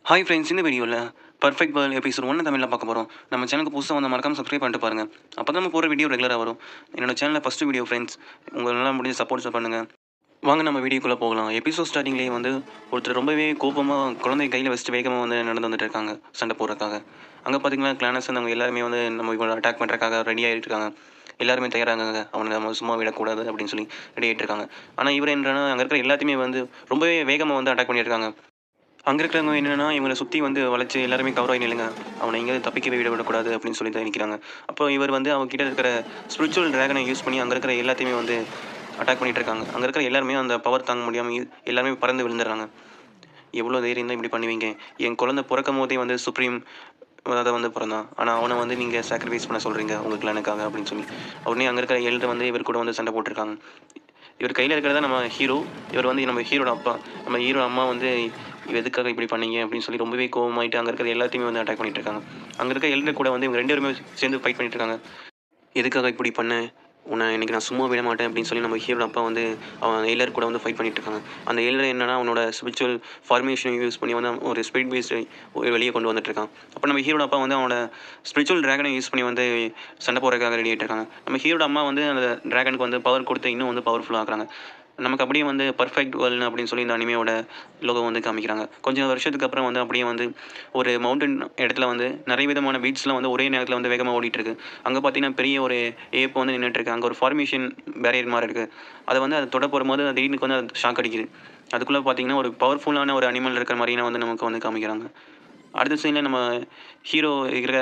Hi friends, இந்த வீடியோவில் perfect world episode 1 தமிழில் பார்க்க போகிறோம். நம்ம சேனலுக்கு புதுசாக வந்து மறக்காம சப்ஸ்கிரைப் பண்ணிட்டு பாருங்கள். அப்போ தான் நம்ம போகிற வீடியோ ரெகுலராக வரும். என்னோட சேனலில் ஃபஸ்ட்டு வீடியோ ஃப்ரெண்ட்ஸ், உங்களால் முடிஞ்ச சப்போர்ட்ஸ் பண்ணுங்கள். வாங்க நம்ம வீடியோக்குள்ளே போகலாம். எபிசோட் ஸ்டார்டிங்லேயே வந்து ஒருத்தர் ரொம்பவே கோபமாக குழந்தை கையில் வச்சுட்டு வேகமாக வந்து நடந்து வந்துட்டு இருக்காங்க சண்டை போடுறதுக்காக. அங்கே பார்த்தீங்கன்னா கிளானஸ் அவங்க எல்லாருமே வந்து நம்ம இவங்களை அட்டாக் பண்ணுறதுக்காக ரெடி ஆகிட்டு இருக்காங்க. எல்லாருமே தயாராங்க, அவனை நம்ம சும்மா விடக்கூடாது அப்படின்னு சொல்லி ரெடி ஆகிட்டு இருக்காங்க. ஆனால் இவர் என்னன்னா அங்கே இருக்கிற எல்லாத்தையுமே வந்து ரொம்பவே வேகமாக வந்து அட்டாக் பண்ணியிருக்காங்க. அங்கே இருக்கிறவங்க என்னென்னா இவங்களை சுற்றி வந்து வளைச்சு எல்லாருமே கவர் ஆகி நில்லுங்க, அவனை எங்கேயாவது தப்பிக்கவே விடக்கூடாது அப்படின்னு சொல்லி தான் நிற்கிறாங்க. அப்போ இவர் வந்து அவங்க கிட்ட இருக்கிற ஸ்பிரிச்சுவல் ட்ராகனை யூஸ் பண்ணி அங்கே இருக்கிற எல்லாத்தையுமே வந்து அட்டாக் பண்ணிட்டு இருக்காங்க. அங்கே இருக்கிற எல்லாருமே அந்த பவர் தாங்க முடியாமல் எல்லாருமே பறந்து விழுந்துடுறாங்க. எவ்வளோ தைரியம் தான் இப்படி பண்ணுவீங்க? என் குழந்தை பிறக்கும் போதே வந்து சுப்ரீம் அதை வந்து பிறந்தான், ஆனால் அவனை வந்து நீங்கள் சாக்ரிஃபைஸ் பண்ண சொல்கிறீங்க உங்கள் கிளானுக்காக அப்படின்னு சொல்லி உடனே அங்கே இருக்கிற எல்டர் வந்து இவர் கூட வந்து சண்டை போட்டிருக்காங்க. இவர் கையில் இருக்கிறதா நம்ம ஹீரோ. இவர் வந்து நம்ம ஹீரோட அப்பா. நம்ம ஹீரோட அம்மா வந்து எதுக்காக இப்படி பண்ணீங்க அப்படின்னு சொல்லி ரொம்பவே கோவமாயிட்டு அங்கே இருக்கிற எல்லாத்தையுமே வந்து அட்டாக் பண்ணிட்டு இருக்காங்க. அங்கே இருக்க எல்டர் கூட வந்து இவங்க 2 பேருமே சேர்ந்து ஃபைட் பண்ணிட்டு இருக்காங்க. எதுக்காக இப்படி பண்ண, உன்னை இன்னைக்கு நான் சும்மா விட மாட்டேன் அப்படின்னு சொல்லி நம்ம ஹீரோட அப்பா வந்து அவன் எல்லர் கூட வந்து ஃபைட் பண்ணிட்டு இருக்காங்க. அந்த எல்லர் என்னன்னா அவனோட ஸ்பிரிச்சுவல் ஃபார்மேஷனை யூஸ் பண்ணி வந்து ஒரு ஸ்பிரிட் பேஸ்ட் வெளியே கொண்டு வந்துட்டு இருக்கான். அப்போ நம்ம ஹீரோட அப்பா வந்து அவனோட ஸ்பிரிச்சுவல் ட்ராகனை யூஸ் பண்ணி வந்து சண்டை போடுறதுக்காக ரெடி ஆகிட்டு இருக்காங்க. நம்ம ஹீரோட அம்மா வந்து அந்த ட்ராகனுக்கு வந்து பவர் கொடுத்து இன்னும் வந்து பவர்ஃபுல்லாக ஆக்குறாங்க. நமக்கு அப்படியே வந்து பர்ஃபெக்ட் வேர்ல்டு அப்படின்னு சொல்லி இந்த அனிமையோட லோகோ வந்து காமிக்கிறாங்க. கொஞ்சம் வருஷத்துக்கு அப்புறம் வந்து அப்படியே வந்து ஒரு மவுண்டன் இடத்துல வந்து நிறைய விதமான பீட்ஸ்லாம் வந்து ஒரே நேரத்தில் வந்து வேகமாக ஓடிட்டுருக்கு. அங்கே பார்த்தீங்கன்னா பெரிய ஒரு ஏப் வந்து நின்றுட்டுருக்கு. அங்கே ஒரு ஃபார்மேஷன் பேரியர் மாதிரி இருக்குது. அதை வந்து அதை தொட போகும்போது அது திடீர்னு வந்து அது ஷாக் அடிக்குது. அதுக்குள்ளே பார்த்தீங்கன்னா ஒரு பவர்ஃபுல்லான ஒரு அனிமல் இருக்கிற மாதிரினா வந்து நமக்கு வந்து காமிக்கிறாங்க. அடுத்த சீனில் நம்ம ஹீரோ இருக்கிற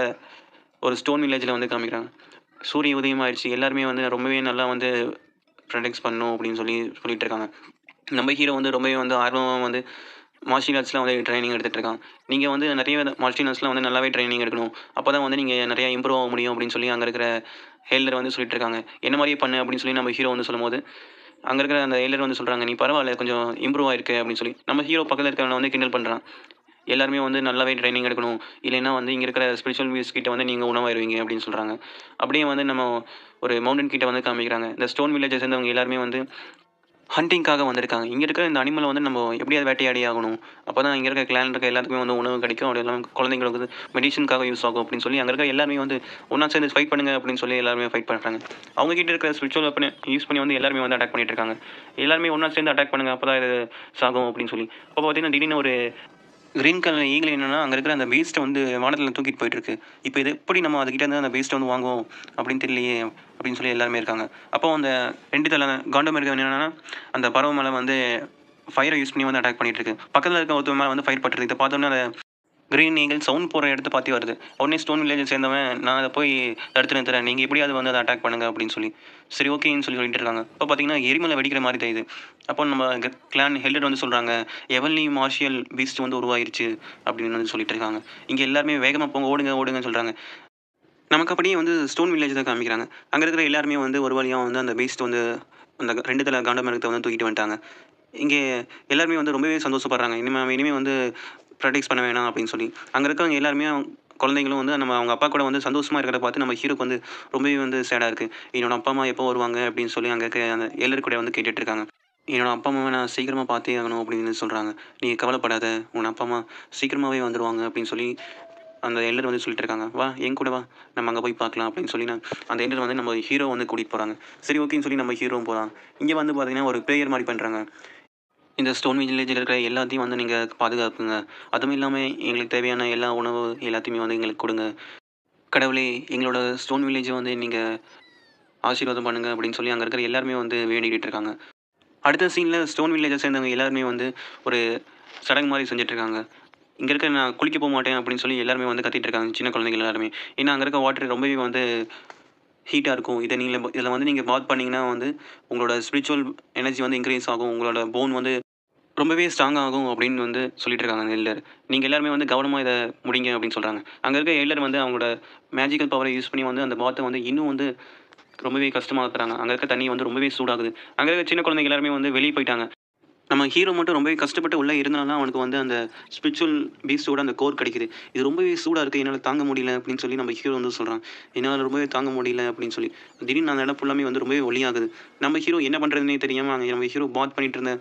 ஒரு ஸ்டோன் வில்லேஜில் வந்து காமிக்கிறாங்க. சூரிய உதயம் ஆயிடுச்சு, எல்லாருமே வந்து ரொம்பவே நல்லா வந்து ப்ரொடெக்ட் பண்ணணும் அப்படின்னு சொல்லிட்டு இருக்காங்க. நம்ம ஹீரோ வந்து ரொம்பவே வந்து ஆர்வமாக வந்து மார்ஷியல் ஆர்ட்ஸ்லாம் வந்து ட்ரைனிங் எடுத்துகிட்டு இருக்கான். நீங்கள் வந்து நிறைய மார்ஷியல் ஆர்ட்ஸ்லாம் வந்து நல்லாவே ட்ரைனிங் எடுக்கணும், அப்போ தான் வந்து நீங்கள் நிறையா இம்ப்ரூவ் ஆக முடியும் அப்படின்னு சொல்லி அங்கே இருக்கிற ஹெல்டர் வந்து சொல்லிட்டு இருக்காங்க. என்ன மாதிரியே பண்ணு அப்படின்னு சொல்லி நம்ம ஹீரோ வந்து சொல்லும்போது அங்கே இருக்கிற அந்த ஹெல்டர் வந்து சொல்கிறாங்க, நீ பரவாயில்ல கொஞ்சம் இம்ப்ரூவ் ஆயிருக்கு அப்படின்னு சொல்லி நம்ம ஹீரோ பக்கத்தில் இருக்கிறவனை வந்து கிண்டல் பண்ணுறான். எல்லாருமே வந்து நல்லாவே ட்ரைனிங் எடுக்கணும், இல்லைன்னா வந்து இங்கே இருக்கிற ஸ்பிரிச்சுவல் வியூஸ் கிட்ட வந்து நீங்கள் உணவாயிருவீங்க அப்படின்னு சொல்கிறாங்க. அப்படியே வந்து நம்ம ஒரு மவுண்டன் கிட்ட வந்து காமிக்கிறாங்க. இந்த ஸ்டோன் வில்லேஜை சேர்ந்தவங்க எல்லாருமே வந்து ஹண்டிங்காக வந்திருக்காங்க. இங்கே இருக்கிற இந்த அனிமலை வந்து நம்ம எப்படியாவது வேட்டையாடி ஆகணும், அப்போ தான் இங்கே இருக்க கிளான் இருக்க எல்லாத்துக்குமே வந்து உணவு கிடைக்கும், அப்படி எல்லாம் குழந்தைங்களுக்கு வந்து மெடிசனுக்காக யூஸ் ஆகும் அப்படின்னு சொல்லி அங்கே இருக்க எல்லாருமே வந்து ஒன்றா சேர்ந்து ஃபைட் பண்ணுங்க அப்படின்னு சொல்லி எல்லாருமே ஃபைட் பண்ணுறாங்க. அவங்க கிட்ட இருக்கிற ஸ்பிரிச்சுவல் வெப்பனை யூஸ் பண்ணி வந்து எல்லாருமே வந்து அட்டாக் பண்ணிட்டு இருக்காங்க. எல்லாருமே ஒன்றா சேர்ந்து அட்டாக் பண்ணுங்க, அப்போ தான் இது சாகும் அப்படின்னு சொல்லி. அப்போ பார்த்தீங்கன்னா திடீர்னு ஒரு கிரீன் கலர் ஈகிள் என்னன்னா அங்கே இருக்கிற அந்த வேஸ்ட்டை வந்து வானத்தில் தூக்கிட்டு போயிட்டு இருக்கு. இப்போ இது எப்படி நம்ம அதுக்கிட்ட இருந்து அந்த வேஸ்ட்டை வந்து வாங்குவோம் அப்படின்னு தெரியலையே அப்படின்னு சொல்லி எல்லாருமே இருக்காங்க. அப்போ அந்த 2 தலை காண்டமிருகம் என்னன்னா அந்த பறவை மேலே வந்து ஃபயரை யூஸ் பண்ணி வந்து அட்டாக் பண்ணிட்டு இருக்கு. பக்கத்தில் இருக்க ஒருத்தர் மேலே வந்து ஃபயர் பட்டுருக்கு. இதை பார்த்தோன்னே அந்த கிரீன் ஈகிள் சவுண்ட் போகிற இடத்த பார்த்து வருது. உடனே ஸ்டோன் வில்லேஜை சேர்ந்தவன், நான் அதை போய் தடுத்து நிறுத்துறேன், நீங்கள் எப்படியாவது வந்து அதை அட்டாக் பண்ணுங்க அப்படின்னு சொல்லி சரி ஓகேன்னு சொல்லிட்டு இருக்காங்க. இப்போ பார்த்தீங்கன்னா எரிமலை வெடிக்கிற மாதிரி தெரியுது. அப்போ நம்ம கிளான் ஹெல்டர் வந்து சொல்கிறாங்க, எவன்லி மார்ஷியல் பீஸ்ட் வந்து உருவாயிருச்சு அப்படின்னு வந்து சொல்லிட்டு இருக்காங்க. இங்கே எல்லாருமே வேகமாக போங்க, ஓடுங்க ஓடுங்கன்னு சொல்கிறாங்க. நமக்கு அப்படியே வந்து ஸ்டோன் வில்லேஜ் தான் காமிக்கிறாங்க. அங்கே இருக்கிற எல்லாருமே வந்து ஒரு வழியாக வந்து அந்த பீஸ்ட் வந்து அந்த 2 தலை காண்டமிருகத்தை வந்து தூக்கிட்டு வந்துட்டாங்க. இங்கே எல்லாருமே வந்து ரொம்பவே சந்தோஷப்படுறாங்க. இனிமே வந்து ப்ராக்டிஸ் பண்ண வேணாம் அப்படின்னு சொல்லி. அங்கே இருக்கவங்க எல்லாருமே குழந்தைங்களும் வந்து அவங்க அப்பா கூட வந்து சந்தோஷமாக இருக்கிறத பார்த்து நம்ம ஹீரோக்கு வந்து ரொம்பவே வந்து சேடாக இருக்குது. என்னோட அப்பா அம்மா எப்போ வருவாங்க அப்படின்னு சொல்லி அங்கே இருக்க அந்த எல்லோரும் கூட வந்து கேட்டுட்டு இருக்காங்க. என்னோட அப்பா அம்மாவை நான் சீக்கிரமாக பார்த்தே ஆகணும் அப்படின்னு சொல்கிறாங்க. நீ கவலைப்படாத, உன் அப்பா அம்மா சீக்கிரமாகவே வந்துடுவாங்க அப்படின்னு சொல்லி அந்த எல்லர் வந்து சொல்லிட்டு இருக்காங்க. வா என் கூட வா, நம்ம அங்கே போய் பார்க்கலாம் அப்படின்னு சொல்லி அந்த எல்லர் வந்து நம்ம ஹீரோ வந்து கூட்டிகிட்டு போகிறாங்க. சரி ஓகேன்னு சொல்லி நம்ம ஹீரோவும் போகிறாங்க. இங்கே வந்து பார்த்தீங்கன்னா ஒரு ப்ரேயர் மாதிரி பண்ணுறாங்க. இந்த ஸ்டோன் வில்லேஜில் இருக்கிற எல்லாத்தையும் வந்து நீங்கள் பாதுகாப்புங்க, அதுவும் இல்லாமல் எங்களுக்கு தேவையான எல்லா உணவு எல்லாத்தையுமே வந்து எங்களுக்கு கொடுங்க. கடவுளே, எங்களோட ஸ்டோன் வில்லேஜை வந்து நீங்கள் ஆசீர்வாதம் பண்ணுங்க அப்படின்னு சொல்லி அங்கே இருக்கிற எல்லாருமே வந்து வேண்டிக்கிட்டு இருக்காங்க. அடுத்த சீனில் ஸ்டோன் வில்லேஜை சேர்ந்தவங்க எல்லாருமே வந்து ஒரு சடங்கு மாதிரி செஞ்சிட்ருக்காங்க. இங்கே இருக்க நான் குளிக்க போக மாட்டேன் அப்படின்னு சொல்லி எல்லாருமே வந்து கத்திட்டு இருக்காங்க, சின்ன குழந்தைகள் எல்லாருமே. ஏன்னா அங்கே இருக்க வாட்டர் ரொம்பவே வந்து ஹீட்டாக இருக்கும். இதில் வந்து நீங்கள் பாத் பண்ணிங்கன்னா வந்து உங்களோட ஸ்பிரிச்சுவல் எனர்ஜி வந்து இன்க்ரீஸ் ஆகும், உங்களோட போன் வந்து ரொம்பவே ஸ்ட்ராங் ஆகும் அப்படின்னு வந்து சொல்லிட்டு இருக்காங்க அந்த எல்டர். நீங்கள் எல்லாருமே வந்து கவனமாக இதை முடிங்க அப்படின்னு சொல்கிறாங்க. அங்கே இருக்க எல்டர் வந்து அவங்களோட மேஜிக்கல் பவரை யூஸ் பண்ணி வந்து அந்த பாத்தை வந்து இன்னும் வந்து ரொம்பவே கஷ்டமாக்குறாங்க. அங்கே இருக்க தண்ணி வந்து ரொம்பவே சூடாகுது. அங்கே இருக்க சின்ன குழந்தைங்க எல்லாருமே வந்து வெளியே போயிட்டாங்க. நம்ம ஹீரோ மட்டும் ரொம்பவே கஷ்டப்பட்டு உள்ளே இருந்தாலும் தான் அவனுக்கு வந்து அந்த ஸ்பிரிச்சுவல் பீஸ்டோட அந்த கோர் கிடைக்குது. இது ரொம்பவே சூடாக இருக்குது, என்னால் தாங்க முடியல அப்படின்னு சொல்லி நம்ம ஹீரோ வந்து சொல்கிறான். என்னால் ரொம்பவே தாங்க முடியல அப்படின்னு சொல்லி திடீர்னு அந்த இடம் ஃபுல்லாமே வந்து ரொம்பவே ஒளியாகுது. நம்ம ஹீரோ என்ன பண்ணுறதுனே தெரியாமல் அங்கே நம்ம ஹீரோ பாத் பண்ணிட்டு இருந்த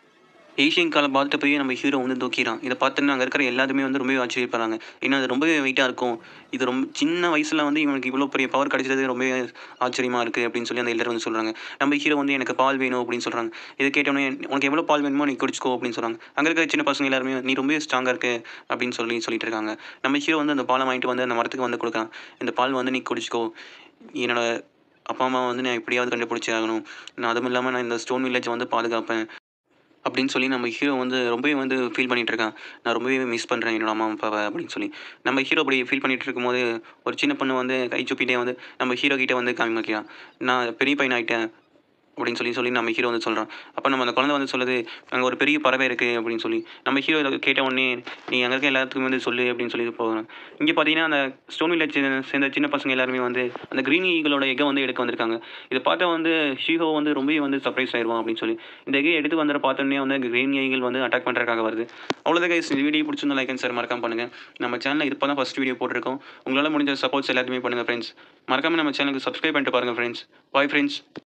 ஏஷியன் காலை பார்த்துட்டு போய் நம்ம ஹீரோ வந்து தூக்கிறான். இத பார்த்தோன்னே அங்க இருக்கிற எல்லாருமே வந்து ரொம்பவே ஆச்சரியப்படுறாங்க. ஏன்னா அது ரொம்பவே வெயிட்டா இருக்கும். இது சின்ன வயசுல வந்து இவனுக்கு இவ்வளோ பெரிய பவர் கிடைச்சது ரொம்பவே ஆச்சரியமா இருக்கு அப்படின்னு சொல்லி அந்த எல்லாரும் வந்து சொல்றாங்க. நம்ம ஹீரோ வந்து எனக்கு பால் வேணும் அப்படின்னு சொல்றாங்க. இத கேட்டோனே உனக்கு எவ்வளோ பால் வேணுமோ நீ குடிச்சுக்கோ அப்படின்னு சொல்றாங்க. அங்க இருக்கிற சின்ன பசங்க எல்லாருமே நீ ரொம்பவே ஸ்ட்ராங்கா இருக்க அப்படின்னு சொல்லிட்டு இருக்காங்க. நம்ம ஹீரோ வந்து அந்த பால வாங்கிட்டு வந்து அந்த மரத்துக்கு வந்து குடுக்குறான். இந்த பால் வந்து நீ குடிச்சுக்கோ. என்னோட அப்பா, அம்மாவ வந்து நான் எப்படியாவது கண்டுபிடிச்சே ஆகணும். நான் அதுவும் இல்லாம நான் இந்த ஸ்டோன் வில்லேஜ வந்து பாதுகாப்பேன். அப்படின்னு சொல்லி நம்ம ஹீரோ வந்து ரொம்பவே வந்து ஃபீல் பண்ணிட்டு இருக்கான். நான் ரொம்பவே மிஸ் பண்றேன் என்னோட அம்மா, அப்பாவ அப்படின்னு சொல்லி. நம்ம ஹீரோ அப்படி ஃபீல் பண்ணிட்டு இருக்கும்போது, ஒரு சின்ன பொண்ணு வந்து கை சூப்பிட்டே வந்து நம்ம ஹீரோ கிட்ட வந்து காமிக்கிறா. நான் பெரிய பையன் ஆயிட்டேன். அப்படின்னு சொல்லி சொல்லி நம்ம ஹீரோ வந்து சொல்றான். அப்ப நம்ம அந்த குழந்தை வந்து சொல்லுது, "அங்க ஒரு பெரிய பறவை இருக்கு" அப்படின்னு சொல்லி. நம்ம ஹீரோ இத கேட்ட உடனே, "நீ அங்க இருக்க எல்லாத்துக்கும் வந்து சொல்லு" அப்படின்னு சொல்லி போறான். இங்க பார்த்தீங்கன்னா, அந்த ஸ்டோன் வில்லேஜ் சேர்ந்த சின்ன பசங்க எல்லாருமே வந்து அந்த கிரீன் ஈகிளோட எக்க வந்து எடுக்க வந்திருக்காங்க. இத பார்த்தா வந்து ஷீஹோ வந்து ரொம்பவே வந்து சர்ப்ரைஸ் ஆயிருவான் அப்படின்னு சொல்லி. இந்த எக்க எடுத்து வந்தத பார்த்தோனே வந்து கிரீன் ஈகிள் வந்து அட்டாக் பண்றதுக்காக வருது. அவ்வளோதான் கைஸ், இந்த வீடியோ பிடிச்சிருந்தா லைக் அண்ட் ஷேர் மறக்காம பண்ணுங்க. நம்ம சேனல்ல இப்ப தான் ஃபர்ஸ்ட் வீடியோ போட்டுருக்கோம். உங்களால முடிஞ்ச சப்போர்ட்ஸ் எல்லாத்தையுமே பண்ணுங்க ஃப்ரெண்ட்ஸ். மறக்காம நம்ம சேனலுக்கு சப்ஸ்கிரைப் பண்ணிட்டு பாருங்க ஃப்ரெண்ட்ஸ். Bye friends.